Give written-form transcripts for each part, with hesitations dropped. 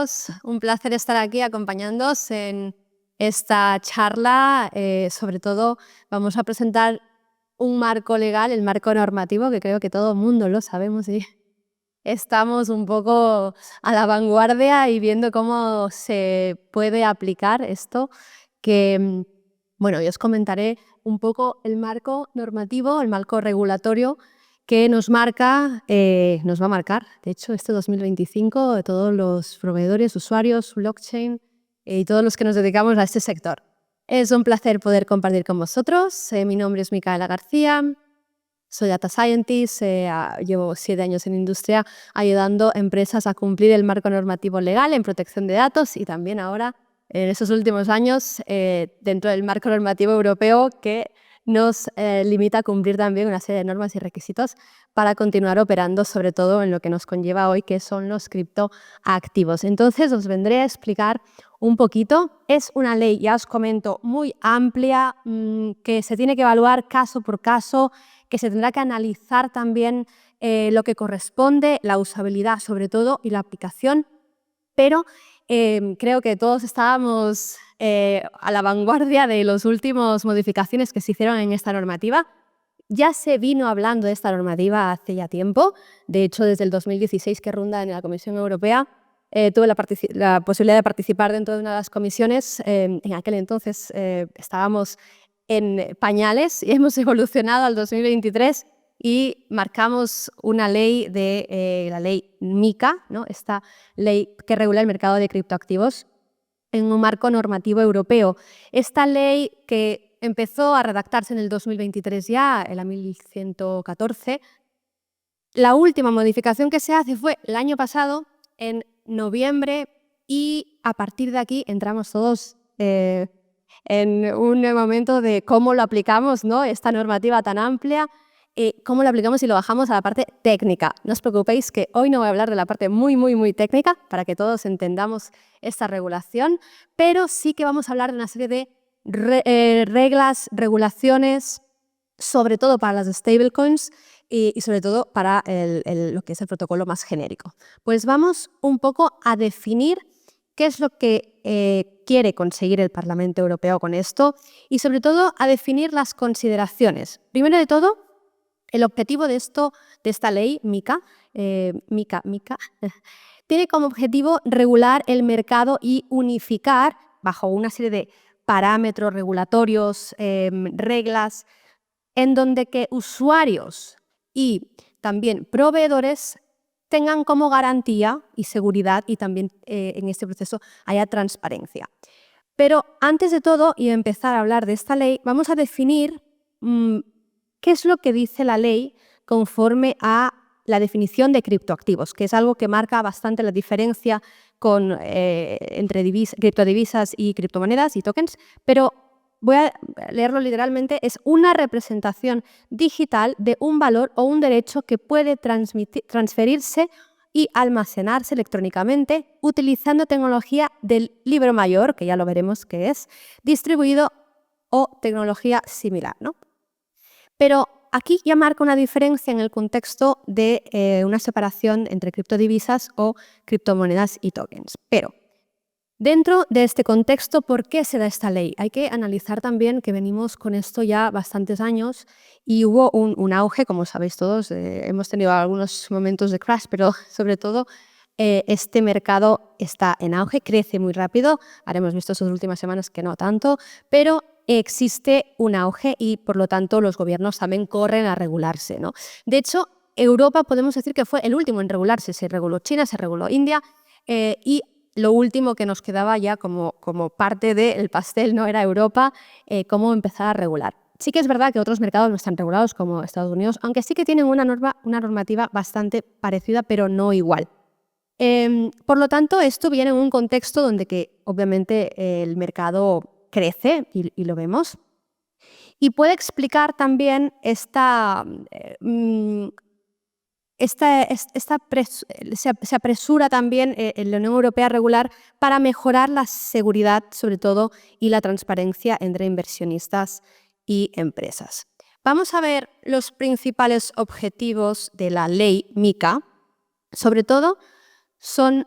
todos, un placer estar aquí acompañándoos en esta charla. Sobre todo vamos a presentar un marco legal, el marco normativo, que creo que todo el mundo lo sabemos y estamos un poco a la vanguardia y viendo cómo se puede aplicar esto, que, bueno, yo os comentaré un poco el marco normativo, el marco regulatorio que nos marca, nos va a marcar, de hecho, este 2025, de todos los proveedores, usuarios, blockchain y todos los que nos dedicamos a este sector. Es un placer poder compartir con vosotros. Mi nombre es Micaela García, soy Data Scientist, llevo 7 años en industria ayudando a empresas a cumplir el marco normativo legal en protección de datos y también ahora, en estos últimos años, dentro del marco normativo europeo que nos limita a cumplir también una serie de normas y requisitos para continuar operando, sobre todo en lo que nos conlleva hoy, que son los criptoactivos. Entonces, os vendré a explicar un poquito. Es una ley, ya os comento, muy amplia, que se tiene que evaluar caso por caso, que se tendrá que analizar también lo que corresponde, la usabilidad sobre todo y la aplicación, pero creo que todos estábamos a la vanguardia de las últimas modificaciones que se hicieron en esta normativa. Ya se vino hablando de esta normativa hace ya tiempo, de hecho desde el 2016 que ronda en la Comisión Europea. Tuve la posibilidad de participar dentro de una de las comisiones. En aquel entonces estábamos en pañales y hemos evolucionado al 2023 y marcamos una ley la ley MiCA, ¿no? Esta ley que regula el mercado de criptoactivos en un marco normativo europeo. Esta ley que empezó a redactarse en el 2023 ya, en la 1114, la última modificación que se hace fue el año pasado, en noviembre, y a partir de aquí entramos todos en un momento de cómo lo aplicamos, ¿no? Esta normativa tan amplia, cómo lo aplicamos y lo bajamos a la parte técnica. No os preocupéis que hoy no voy a hablar de la parte muy técnica para que todos entendamos esta regulación, pero sí que vamos a hablar de una serie de reglas, regulaciones, sobre todo para las stablecoins y sobre todo para lo que es el protocolo más genérico. Pues vamos un poco a definir qué es lo que quiere conseguir el Parlamento Europeo con esto y sobre todo a definir las consideraciones. Primero de todo, el objetivo de esta ley, MiCA, tiene como objetivo regular el mercado y unificar bajo una serie de parámetros regulatorios, reglas, en donde que usuarios y también proveedores tengan como garantía y seguridad y también en este proceso haya transparencia. Pero antes de todo y empezar a hablar de esta ley, vamos a definir qué es lo que dice la ley conforme a la definición de criptoactivos, que es algo que marca bastante la diferencia entre criptodivisas y criptomonedas y tokens, pero voy a leerlo literalmente, es una representación digital de un valor o un derecho que puede transferirse y almacenarse electrónicamente utilizando tecnología del libro mayor, que ya lo veremos qué es, distribuido o tecnología similar, ¿no? Pero aquí ya marca una diferencia en el contexto de una separación entre criptodivisas o criptomonedas y tokens. Pero dentro de este contexto, ¿por qué se da esta ley? Hay que analizar también que venimos con esto ya bastantes años y hubo un auge, como sabéis todos, hemos tenido algunos momentos de crash, pero sobre todo este mercado está en auge, crece muy rápido. Ahora hemos visto estas últimas semanas que no tanto, pero existe un auge y por lo tanto los gobiernos también corren a regularse, ¿no? De hecho, Europa podemos decir que fue el último en regularse. Se reguló China, se reguló India y lo último que nos quedaba ya como parte del pastel no era Europa, cómo empezar a regular. Sí que es verdad que otros mercados no están regulados como Estados Unidos, aunque sí que tienen una normativa bastante parecida, pero no igual. Por lo tanto, esto viene en un contexto donde que obviamente el mercado crece y lo vemos. Y puede explicar también se apresura también en la Unión Europea a regular para mejorar la seguridad, sobre todo, y la transparencia entre inversionistas y empresas. Vamos a ver los principales objetivos de la ley MiCA. Sobre todo, son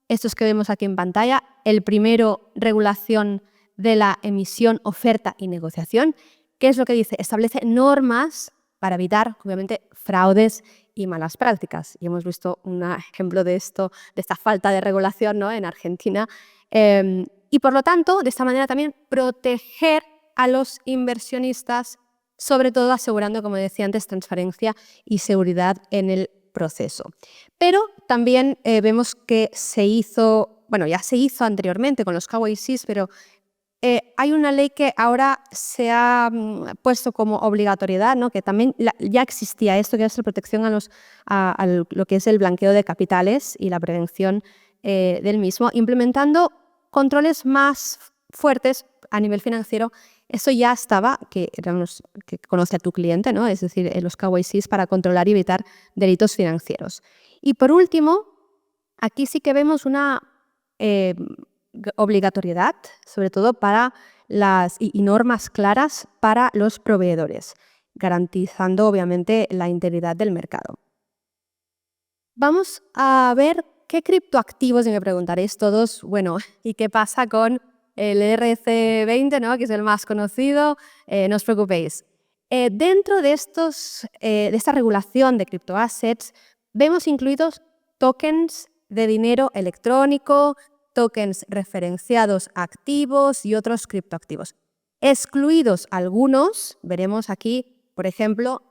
estos que vemos aquí en pantalla. El primero, regulación de la emisión, oferta y negociación. ¿Qué es lo que dice? Establece normas para evitar, obviamente, fraudes y malas prácticas. Y hemos visto un ejemplo de esto, de esta falta de regulación, ¿no?, en Argentina. Y por lo tanto, de esta manera también proteger a los inversionistas, sobre todo asegurando, como decía antes, transparencia y seguridad en el proceso. Pero también vemos que se hizo, bueno, ya se hizo anteriormente con los KYCs, pero hay una ley que ahora se ha puesto como obligatoriedad, ¿no?, que también ya existía esto, que es la protección a lo que es el blanqueo de capitales y la prevención del mismo, implementando controles más fuertes a nivel financiero. Eso ya estaba, que conoce a tu cliente, ¿no?, es decir, los KYCs para controlar y evitar delitos financieros. Y por último, aquí sí que vemos una obligatoriedad, sobre todo para y normas claras para los proveedores, garantizando obviamente la integridad del mercado. Vamos a ver qué criptoactivos, y me preguntaréis todos, bueno, ¿y qué pasa con el ERC20, ¿no?, que es el más conocido? No os preocupéis. Dentro de esta regulación de criptoassets, vemos incluidos tokens de dinero electrónico, tokens referenciados activos y otros criptoactivos. Excluidos algunos, veremos aquí, por ejemplo,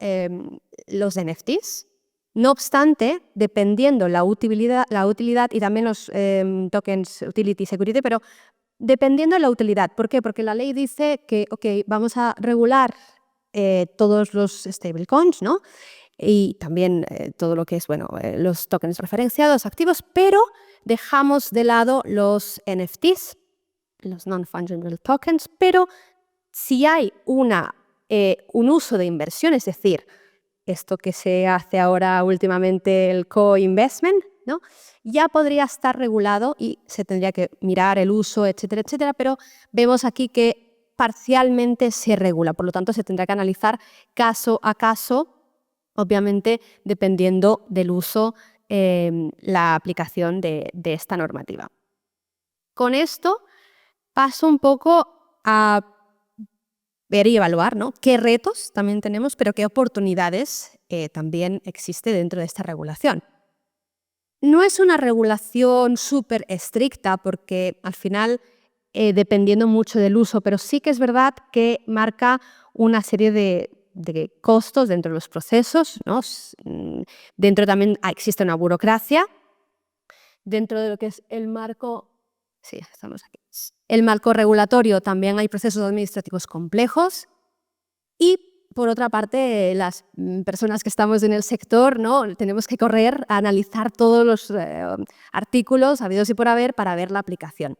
los NFTs. No obstante, dependiendo la utilidad y también los tokens utility security, pero dependiendo de la utilidad. ¿Por qué? Porque la ley dice que, vamos a regular todos los stablecoins, ¿no?, y también todo lo que es, bueno, los tokens referenciados activos, pero dejamos de lado los NFTs, los non-fungible tokens, pero si hay un uso de inversión, es decir, esto que se hace ahora últimamente, el co-investment, ¿no?, ya podría estar regulado y se tendría que mirar el uso, etcétera, etcétera, pero vemos aquí que parcialmente se regula, por lo tanto se tendrá que analizar caso a caso, obviamente dependiendo del uso, la aplicación de esta normativa. Con esto paso un poco a ver y evaluar, ¿no?, qué retos también tenemos, pero qué oportunidades también existe dentro de esta regulación. No es una regulación súper estricta porque al final, dependiendo mucho del uso, pero sí que es verdad que marca una serie de costos dentro de los procesos, ¿no? Dentro también existe una burocracia. Dentro de lo que es el marco, sí, estamos aquí. El marco regulatorio también hay procesos administrativos complejos y, por otra parte, las personas que estamos en el sector, ¿no?, tenemos que correr a analizar todos los artículos habidos y por haber para ver la aplicación.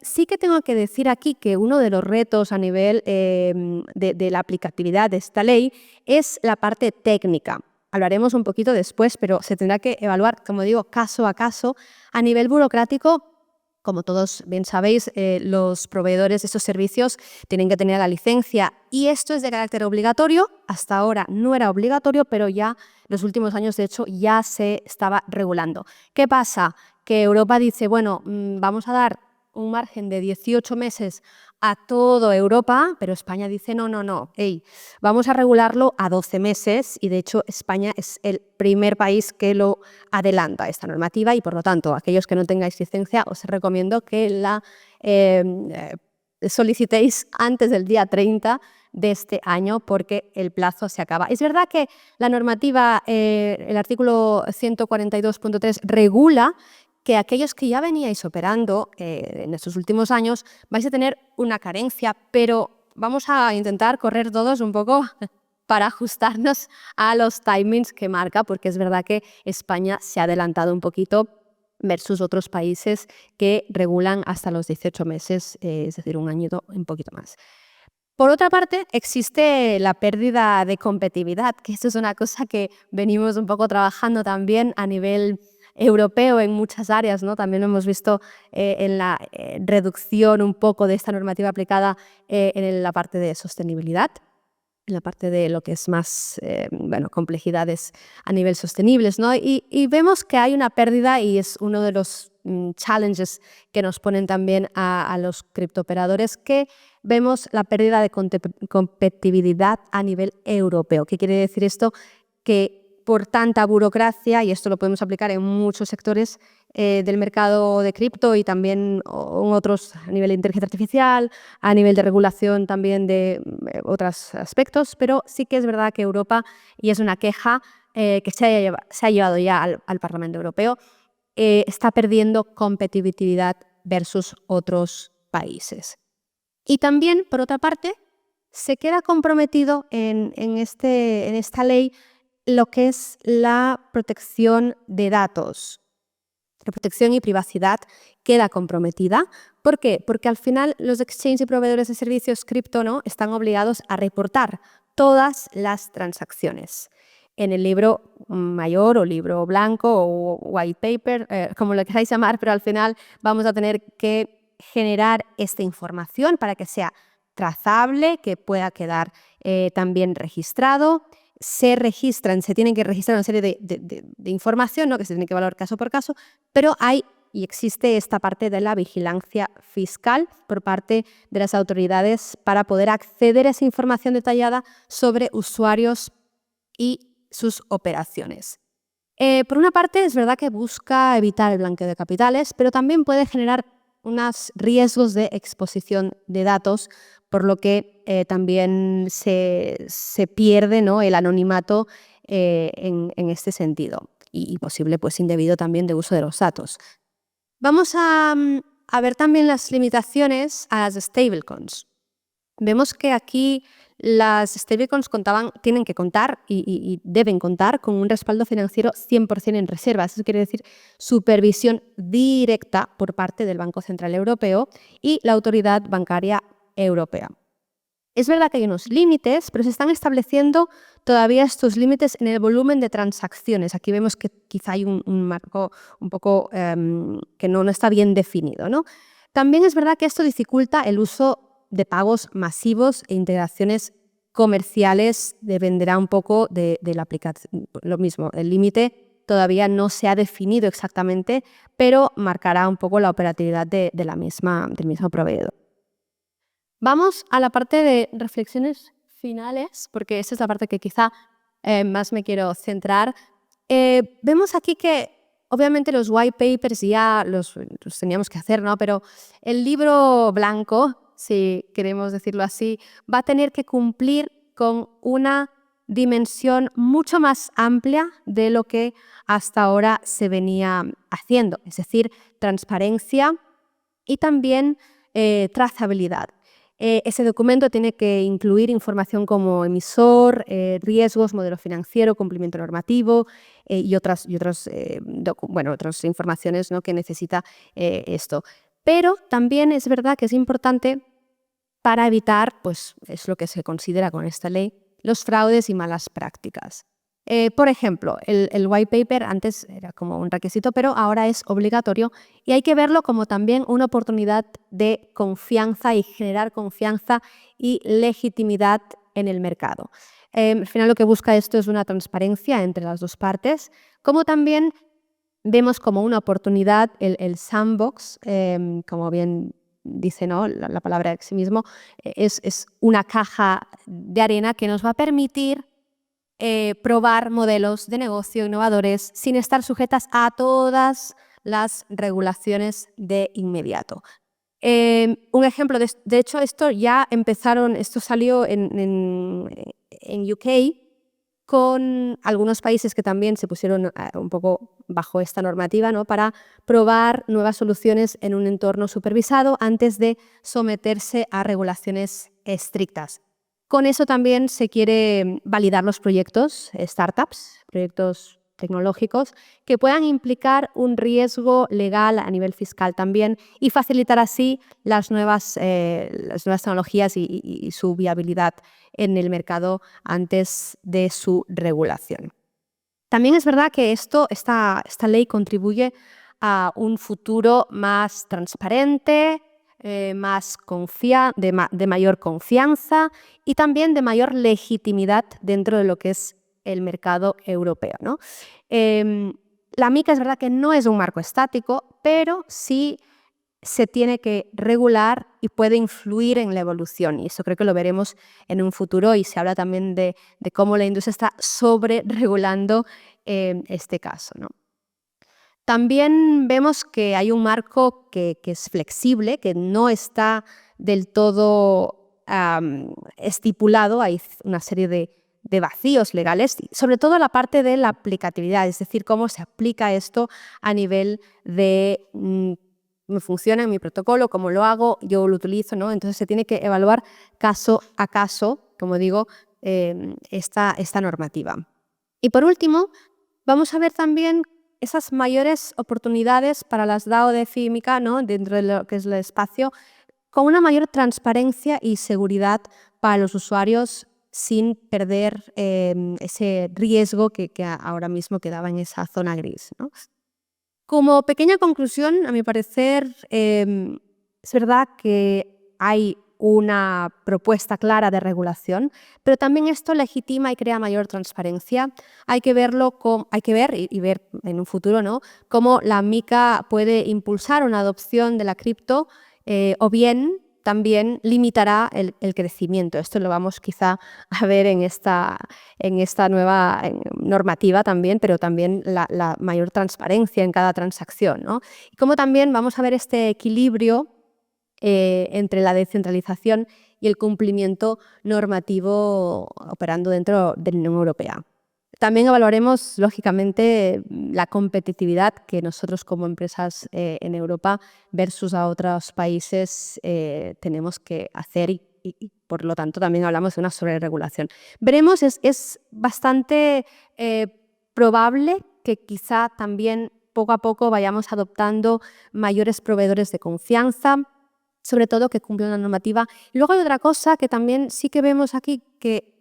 Sí que tengo que decir aquí que uno de los retos a nivel de la aplicabilidad de esta ley es la parte técnica. Hablaremos un poquito después, pero se tendrá que evaluar, como digo, caso a caso. A nivel burocrático, como todos bien sabéis, los proveedores de estos servicios tienen que tener la licencia y esto es de carácter obligatorio. Hasta ahora no era obligatorio, pero ya los últimos años, de hecho, ya se estaba regulando. ¿Qué pasa? Que Europa dice, bueno, vamos a dar un margen de 18 meses a toda Europa, pero España dice no, vamos a regularlo a 12 meses y de hecho España es el primer país que lo adelanta esta normativa y por lo tanto aquellos que no tengáis licencia os recomiendo que la solicitéis antes del día 30 de este año porque el plazo se acaba. Es verdad que la normativa, el artículo 142.3 regula que aquellos que ya veníais operando en estos últimos años vais a tener una carencia, pero vamos a intentar correr todos un poco para ajustarnos a los timings que marca, porque es verdad que España se ha adelantado un poquito versus otros países que regulan hasta los 18 meses, es decir, un año un poquito más. Por otra parte, existe la pérdida de competitividad, que esto es una cosa que venimos un poco trabajando también a nivel europeo en muchas áreas, ¿no? También lo hemos visto en la reducción un poco de esta normativa aplicada en la parte de sostenibilidad, en la parte de lo que es más complejidades a nivel sostenibles, ¿no? Y vemos que hay una pérdida y es uno de los challenges que nos ponen también a los criptooperadores, que vemos la pérdida de competitividad a nivel europeo. ¿Qué quiere decir esto? Que por tanta burocracia, y esto lo podemos aplicar en muchos sectores del mercado de cripto y también en otros a nivel de inteligencia artificial, a nivel de regulación también de otros aspectos, pero sí que es verdad que Europa, y es una queja que se ha llevado ya al Parlamento Europeo, está perdiendo competitividad versus otros países. Y también, por otra parte, se queda comprometido en esta ley lo que es la protección de datos. La protección y privacidad queda comprometida. ¿Por qué? Porque al final los exchanges y proveedores de servicios cripto, ¿no?, están obligados a reportar todas las transacciones. En el libro mayor o libro blanco o white paper, como lo queráis llamar, pero al final vamos a tener que generar esta información para que sea trazable, que pueda quedar también registrado. Se tienen que registrar una serie de información, ¿no?, que se tiene que valorar caso por caso, pero hay y existe esta parte de la vigilancia fiscal por parte de las autoridades para poder acceder a esa información detallada sobre usuarios y sus operaciones. Por una parte, es verdad que busca evitar el blanqueo de capitales, pero también puede generar unos riesgos de exposición de datos, por lo que también se pierde, ¿no?, el anonimato en este sentido y posible pues, indebido también de uso de los datos. Vamos a ver también las limitaciones a las stablecoins. Vemos que aquí las stablecoins tienen que contar y deben contar con un respaldo financiero 100% en reservas. Eso quiere decir supervisión directa por parte del Banco Central Europeo y la Autoridad Bancaria Europea. Es verdad que hay unos límites, pero se están estableciendo todavía estos límites en el volumen de transacciones. Aquí vemos que quizá hay un marco un poco que no está bien definido, ¿no? También es verdad que esto dificulta el uso de pagos masivos e integraciones comerciales, dependerá un poco de la aplicación. Lo mismo, el límite todavía no se ha definido exactamente, pero marcará un poco la operatividad del mismo proveedor. Vamos a la parte de reflexiones finales, porque esa es la parte que quizá más me quiero centrar. Vemos aquí que obviamente los white papers ya los teníamos que hacer, ¿no? Pero el libro blanco, si queremos decirlo así, va a tener que cumplir con una dimensión mucho más amplia de lo que hasta ahora se venía haciendo, es decir, transparencia y también trazabilidad. Ese documento tiene que incluir información como emisor, riesgos, modelo financiero, cumplimiento normativo y otras informaciones, ¿no?, que necesita esto. Pero también es verdad que es importante para evitar, pues es lo que se considera con esta ley, los fraudes y malas prácticas. Por ejemplo, el white paper antes era como un requisito, pero ahora es obligatorio y hay que verlo como también una oportunidad de confianza y generar confianza y legitimidad en el mercado. Al final lo que busca esto es una transparencia entre las dos partes, como también vemos como una oportunidad el sandbox, como bien dice, ¿no?, la palabra en sí mismo, es una caja de arena que nos va a permitir probar modelos de negocio innovadores sin estar sujetas a todas las regulaciones de inmediato. Un ejemplo, de hecho, esto salió en UK con algunos países que también se pusieron un poco bajo esta normativa, ¿no?, para probar nuevas soluciones en un entorno supervisado antes de someterse a regulaciones estrictas. Con eso también se quiere validar los proyectos, startups, proyectos tecnológicos, que puedan implicar un riesgo legal a nivel fiscal también y facilitar así las nuevas tecnologías y su viabilidad en el mercado antes de su regulación. También es verdad que esta ley contribuye a un futuro más transparente, de mayor confianza y también de mayor legitimidad dentro de lo que es el mercado europeo, ¿no? La MiCA es verdad que no es un marco estático, pero sí se tiene que regular y puede influir en la evolución. Y eso creo que lo veremos en un futuro, y se habla también de cómo la industria está sobre-regulando este caso, ¿no? También vemos que hay un marco que es flexible, que no está del todo estipulado. Hay una serie de vacíos legales, sobre todo la parte de la aplicatividad, es decir, cómo se aplica esto a nivel de me funciona en mi protocolo, cómo lo hago, yo lo utilizo, ¿no? Entonces se tiene que evaluar caso a caso, como digo, esta normativa. Y por último, vamos a ver también esas mayores oportunidades para las DAO de FIMICA, ¿no? Dentro de lo que es el espacio, con una mayor transparencia y seguridad para los usuarios, sin perder ese riesgo que ahora mismo quedaba en esa zona gris, ¿no? Como pequeña conclusión, a mi parecer, es verdad que hay una propuesta clara de regulación, pero también esto legitima y crea mayor transparencia. Hay que ver y ver en un futuro, ¿no?, cómo la MiCA puede impulsar una adopción de la cripto, o bien también limitará el crecimiento. Esto lo vamos quizá a ver en esta nueva normativa también, pero también la mayor transparencia en cada transacción, ¿no? Y cómo también vamos a ver este equilibrio entre la descentralización y el cumplimiento normativo operando dentro de la Unión Europea. También evaluaremos, lógicamente, la competitividad que nosotros como empresas en Europa versus a otros países tenemos que hacer, y por lo tanto también hablamos de una sobreregulación. Veremos, es bastante probable que quizá también poco a poco vayamos adoptando mayores proveedores de confianza, sobre todo que cumplan la normativa. Y luego hay otra cosa que también sí que vemos aquí, que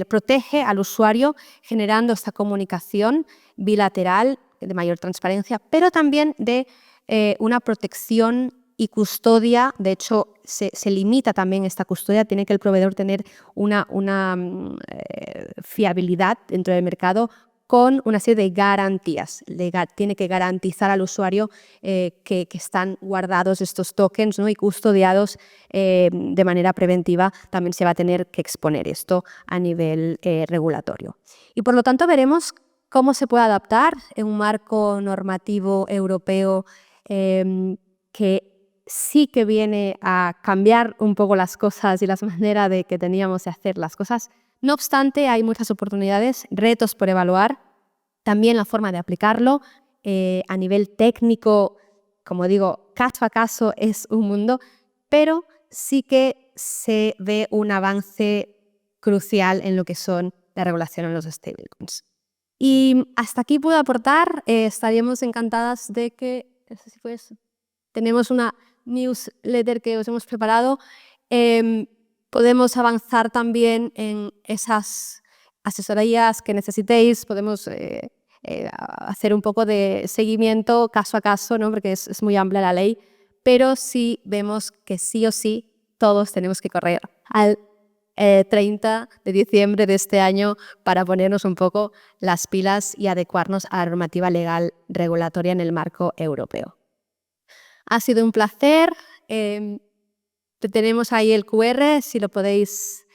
protege al usuario generando esta comunicación bilateral de mayor transparencia, pero también de una protección y custodia. De hecho, se limita también esta custodia. Tiene que el proveedor tener una fiabilidad dentro del mercado con una serie de garantías. Tiene que garantizar al usuario que están guardados estos tokens, ¿no?, y custodiados de manera preventiva. También se va a tener que exponer esto a nivel regulatorio. Y por lo tanto veremos cómo se puede adaptar en un marco normativo europeo que sí que viene a cambiar un poco las cosas y las maneras de que teníamos de hacer las cosas. No obstante, hay muchas oportunidades, retos por evaluar, también la forma de aplicarlo. A nivel técnico, como digo, caso a caso es un mundo, pero sí que se ve un avance crucial en lo que son la regulación en los stablecoins. Y hasta aquí puedo aportar. Estaríamos encantadas de que, no sé si fue eso, tenemos una newsletter que os hemos preparado. Podemos avanzar también en esas asesorías que necesitéis. Podemos hacer un poco de seguimiento caso a caso, ¿no?, porque es muy amplia la ley, pero sí vemos que sí o sí todos tenemos que correr al 30 de diciembre de este año para ponernos un poco las pilas y adecuarnos a la normativa legal regulatoria en el marco europeo. Ha sido un placer. Tenemos ahí el QR, si lo podéis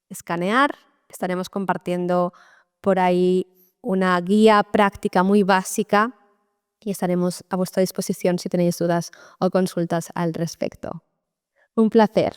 escanear. Estaremos compartiendo por ahí una guía práctica muy básica y estaremos a vuestra disposición si tenéis dudas o consultas al respecto. Un placer.